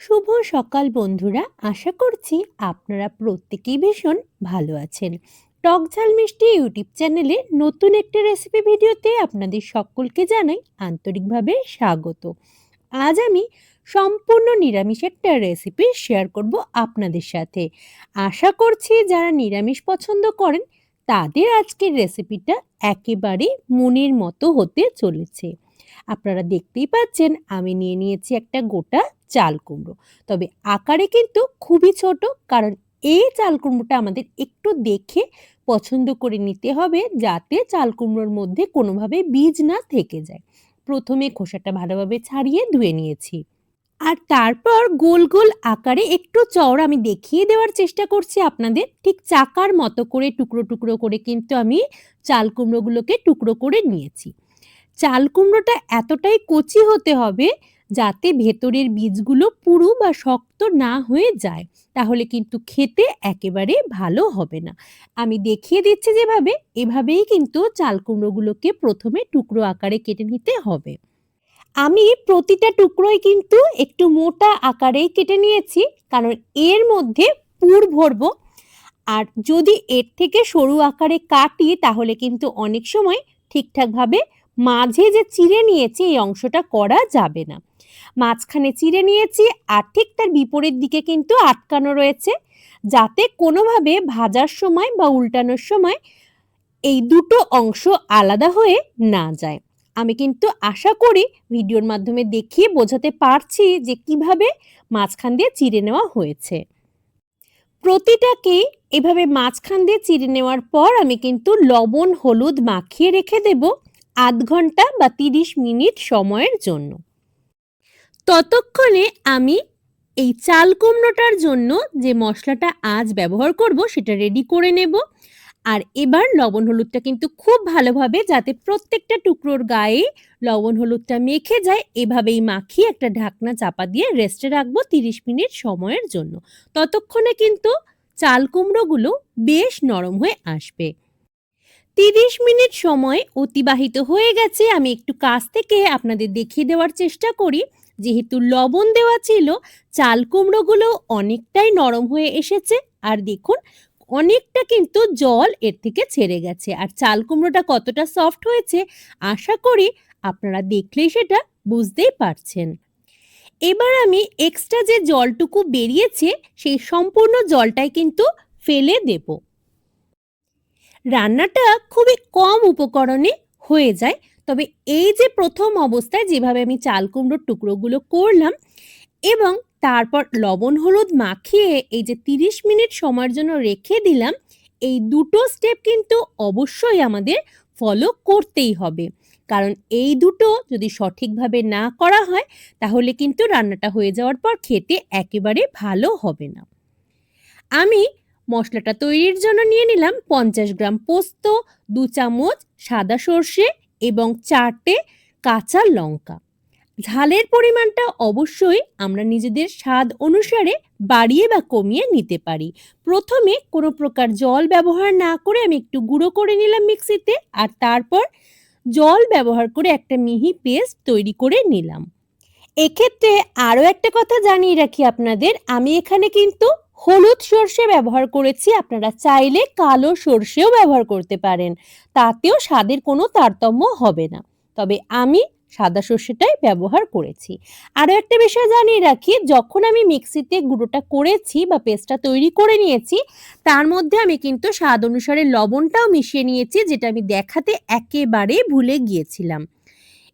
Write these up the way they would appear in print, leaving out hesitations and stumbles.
শুভ সকাল বন্ধুরা, আশা করছি আপনারা প্রত্যেকেই ভীষণ ভালো আছেন। টক ঝাল মিষ্টি ইউটিউব চ্যানেলে নতুন একটা রেসিপি ভিডিওতে আপনাদের সকলকে জানাই আন্তরিকভাবে স্বাগত। আজ আমি সম্পূর্ণ নিরামিষ একটা রেসিপি শেয়ার করব আপনাদের সাথে। আশা করছি যারা নিরামিষ পছন্দ করেন তাদের আজকের রেসিপিটা একেবারে মনের মতো হতে চলেছে। আপনারা দেখতেই পাচ্ছেন আমি নিয়ে নিয়েছি একটা গোটা চাল কুমড়ো। তবে আকারে কিন্তু খুবই ছোট, কারণ এই চাল কুমড়োটা আমাদের একটু দেখে পছন্দ করে নিতে হবে যাতে চাল কুমড়োর মধ্যে কোনোভাবে বীজ না থেকে যায়। প্রথমে খোসাটা ভালোভাবে ছাড়িয়ে ধুয়ে নিয়েছি। আর তারপর গোল গোল আকারে একটু চওড়া আমি দেখিয়ে দেওয়ার চেষ্টা করছি আপনাদের। ঠিক চাকার মতো করে টুকরো টুকরো করে কিন্তু আমি চাল কুমড়োগুলোকে টুকরো করে নিয়েছি। চাল কুমড়োটা এতটাই কচি হতে হবে যাতে ভেতরের বীজগুলো পুরু বা শক্ত না হয়ে যায়, তাহলে কিন্তু খেতে একেবারে ভালো হবে না। আমি দেখিয়ে দিচ্ছি যেভাবে, এভাবেই কিন্তু চাল কুমড়োগুলোকে প্রথমে টুকরো আকারে কেটে নিতে হবে। আমি প্রতিটা টুকরোই কিন্তু একটু মোটা আকারেই কেটে নিয়েছি, কারণ এর মধ্যে পুর ভরবো। আর যদি এর থেকে সরু আকারে কাটি তাহলে কিন্তু অনেক সময় ঠিকঠাকভাবে মাঝে যে চিড়ে নিয়েছি এই অংশটা করা যাবে না। মাঝখানে চিড়ে নিয়েছি আর ঠিক তার বিপরীত দিকে কিন্তু আটকানো রয়েছে, যাতে কোনোভাবে ভাজার সময় বা উল্টানোর সময় এই দুটো অংশ আলাদা হয়ে না যায়। আমি কিন্তু আশা করি ভিডিওর মাধ্যমে দেখিয়ে বোঝাতে পারছি যে কিভাবে মাঝখান দিয়ে চিড়ে নেওয়া হয়েছে। প্রতিটাকেই এভাবে মাঝখান দিয়ে চিড়ে নেওয়ার পর আমি কিন্তু লবণ হলুদ মাখিয়ে রেখে দেব আধ ঘন্টা বা ৩০ মিনিট সময়ের জন্য। ততক্ষণে আমি এই চাল কুমড়োটার জন্য যে মশলাটা আজ ব্যবহার করব সেটা রেডি করে নেব। আর এবার লবণ হলুদটা কিন্তু খুব ভালোভাবে, যাতে প্রত্যেকটা টুকরোর গায়ে লবণ হলুদটা মেখে যায়, এভাবেই মাখিয়ে একটা ঢাকনা চাপা দিয়ে রেস্টে রাখবো ৩০ মিনিট সময়ের জন্য। ততক্ষণে কিন্তু চাল কুমড়োগুলো বেশ নরম হয়ে আসবে। ৩০ মিনিট সময় অতিবাহিত হয়ে গেছে। আমি একটু কাছ থেকে আপনাদের দেখিয়ে দেওয়ার চেষ্টা করি। যেহেতু লবণ দেওয়া ছিল, চাল কুমড়োগুলো অনেকটাই নরম হয়ে এসেছে। আর দেখুন, অনেকটা কিন্তু জল এর থেকে ছেড়ে গেছে। আর চাল কুমড়োটা কতটা সফট হয়েছে আশা করি আপনারা দেখলেই সেটা বুঝতেই পারছেন। এবার আমি এক্সট্রা যে জলটুকু বেরিয়েছে সেই সম্পূর্ণ জলটাই কিন্তু ফেলে দেব। রান্নাটা খুবই কম উপকরণে হয়ে যায়। তবে এই যে প্রথম অবস্থায় যেভাবে আমি চাল কুমড়োর টুকরোগুলো করলাম এবং তারপর লবণ হলুদ মাখিয়ে এই যে ৩০ মিনিট সময়ের জন্য রেখে দিলাম, এই দুটো স্টেপ কিন্তু অবশ্যই আমাদের ফলো করতেই হবে। কারণ এই দুটো যদি সঠিকভাবে না করা হয় তাহলে কিন্তু রান্নাটা হয়ে যাওয়ার পর খেতে একেবারে ভালো হবে না। আমি মশলাটা তৈরির জন্য নিয়ে নিলাম ৫০ গ্রাম পোস্ত, ২ চামচ সাদা সর্ষে এবং ৪টে কাঁচা লঙ্কা। ঝালের পরিমাণটা অবশ্যই আমরা নিজেদের স্বাদ অনুসারে বাড়িয়ে বা কমিয়ে নিতে পারি। প্রথমে কোনো প্রকার জল ব্যবহার না করে আমি একটু গুঁড়ো করে নিলাম মিক্সিতে, আর তারপর জল ব্যবহার করে একটা মিহি পেস্ট তৈরি করে নিলাম। এক্ষেত্রে আরও একটা কথা জানিয়ে রাখি আপনাদের, আমি এখানে কিন্তু হলুদ সর্ষে ব্যবহার করেছি। আপনারা চাইলে কালো সর্ষেও ব্যবহার করতে পারেন, তাতেও স্বাদের কোনো তারতম্য হবে না। তবে আমি সাদা সর্ষেটাই ব্যবহার করেছি। আরও একটা বিষয় জানিয়ে রাখি, যখন আমি মিক্সিতে গুঁড়োটা করেছি বা পেস্টটা তৈরি করে নিয়েছি, তার মধ্যে আমি কিন্তু স্বাদ অনুসারে লবণটাও মিশিয়ে নিয়েছি, যেটা আমি দেখাতে একেবারে ভুলে গিয়েছিলাম।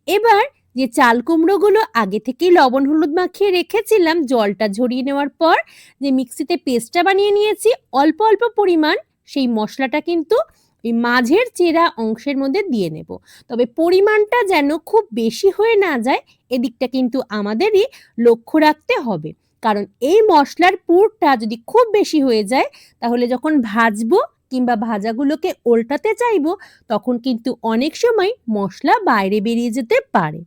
এবার যে চাল কুমড়োগুলো আগে থেকেই লবণ হলুদ মাখিয়ে রেখেছিলাম, জলটা ঝরিয়ে নেওয়ার পর যে মিক্সিতে পেস্টটা বানিয়ে নিয়েছি, অল্প অল্প পরিমাণ সেই মশলাটা কিন্তু এই মাঝের চেরা অংশের মধ্যে দিয়ে নেব। তবে পরিমাণটা যেন খুব বেশি হয়ে না যায়, এদিকটা কিন্তু আমাদেরই লক্ষ্য রাখতে হবে। কারণ এই মশলার পুরটা যদি খুব বেশি হয়ে যায় তাহলে যখন ভাজবো কিংবা ভাজাগুলোকে উল্টাতে চাইবো তখন কিন্তু অনেক সময় মশলা বাইরে বেরিয়ে যেতে পারে।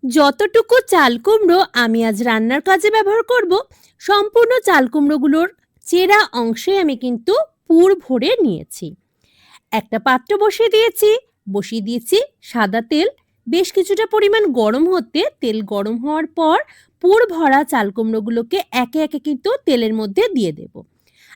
যতটুকু চাল কুমড়ো আমি আজ রান্নার কাজে ব্যবহার করব, সম্পূর্ণ চাল কুমড়োগুলোর চেরা অংশে আমি কিন্তু পুর ভরে নিয়েছি। একটা পাত্র বসিয়ে দিয়েছি সাদা তেল, বেশ কিছুটা পরিমাণ গরম হতে তেল গরম হওয়ার পর পুর ভরা চাল কুমড়োগুলোকে একে একে কিন্তু তেলের মধ্যে দিয়ে দেব।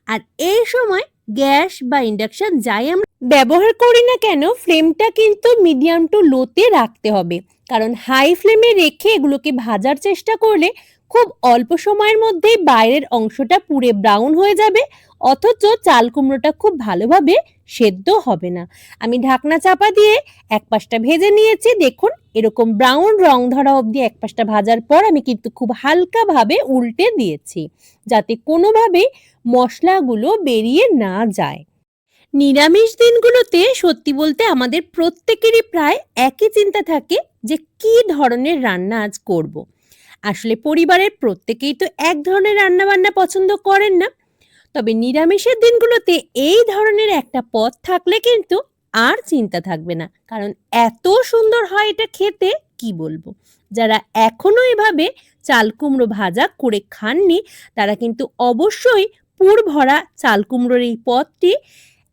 আর এই সময় গ্যাস বা ইন্ডাকশন যাই আমরা ব্যবহার করি না কেন, ফ্লেমটা কিন্তু মিডিয়াম টু লোতে রাখতে হবে। কারণ হাই ফ্লেমে রেখে এগুলোকে ভাজার চেষ্টা করলে খুব অল্প সময়ের মধ্যেই বাইরের অংশটা পুড়ে ব্রাউন হয়ে যাবে, অথচ চাল কুমড়োটা খুব ভালোভাবে সেদ্ধ হবে না। আমি ঢাকনা চাপা দিয়ে এক পাশটা ভেজে নিয়েছি। দেখুন এরকম ব্রাউন রং ধরা অবধি এক পাশটা ভাজার পর আমি কিন্তু খুব হালকাভাবে উল্টে দিয়েছি, যাতে কোনোভাবেই মশলাগুলো বেরিয়ে না যায়। নিরামিষ দিনগুলোতে সত্যি বলতে আমাদের প্রত্যেকেরই প্রায় একই চিন্তা থাকে যে কি ধরনের রান্না আজ করব। আসলে পরিবারের প্রত্যেকেই তো এক ধরনের রান্না বান্না পছন্দ করেন না। তবে নিরামিষের দিনগুলোতে এই ধরনের একটা পদ থাকলে কিন্তু আর চিন্তা থাকবে না, কারণ এত সুন্দর হয় এটা খেতে, কি বলবো। যারা এখনো এভাবে চাল কুমড়ো ভাজা করে খাননি তারা কিন্তু অবশ্যই পুর ভরা চাল কুমড়োর এই পদটি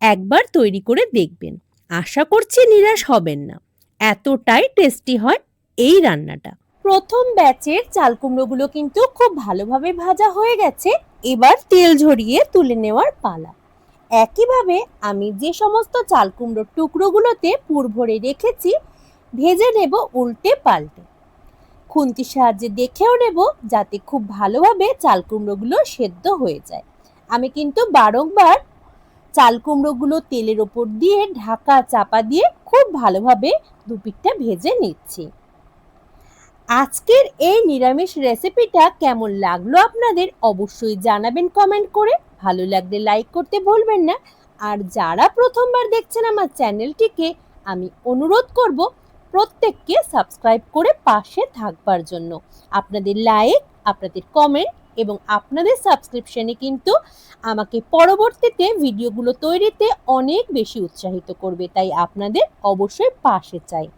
একবার তৈরি করে দেখবেন। আশা করছি নিরাশ হবেন না, এতটাই টেস্টি হয় এই রান্নাটা। প্রথম ব্যাচের চাল কুমড়োগুলো কিন্তু খুব ভালোভাবে ভাজা হয়ে গেছে। এবার তেল ঝরিয়ে তুলে নেওয়ার পালা। একইভাবে আমি যে সমস্ত চাল কুমড়োর টুকরোগুলোতে পুর ভরে রেখেছি ভেজে নেব উল্টে পাল্টে। খুন্তির সাহায্যে দেখেও নেব যাতে খুব ভালোভাবে চাল কুমড়োগুলো সেদ্ধ হয়ে যায়। আমি কিন্তু বারংবার চাল কুমড়োগুলো তেলের ওপর দিয়ে ঢাকা চাপা দিয়ে খুব ভালোভাবে দুপিঠটা ভেজে নিচ্ছি। আজকের এই নিরামিষ রেসিপিটা কেমন লাগলো আপনাদের অবশ্যই জানাবেন কমেন্ট করে। ভালো লাগলে লাইক করতে ভুলবেন না। আর যারা প্রথমবার দেখছেন আমার চ্যানেলটিকে আমি অনুরোধ করব প্রত্যেককে সাবস্ক্রাইব করে পাশে থাকবার জন্য। আপনাদের লাইক, আপনাদের কমেন্ট এবং আপনাদের সাবস্ক্রিপশনে কিন্তু আমাকে পরবর্তীতে ভিডিওগুলো তৈরিতে অনেক বেশি উৎসাহিত করবে, তাই আপনাদের অবশ্যই পাশে চাই।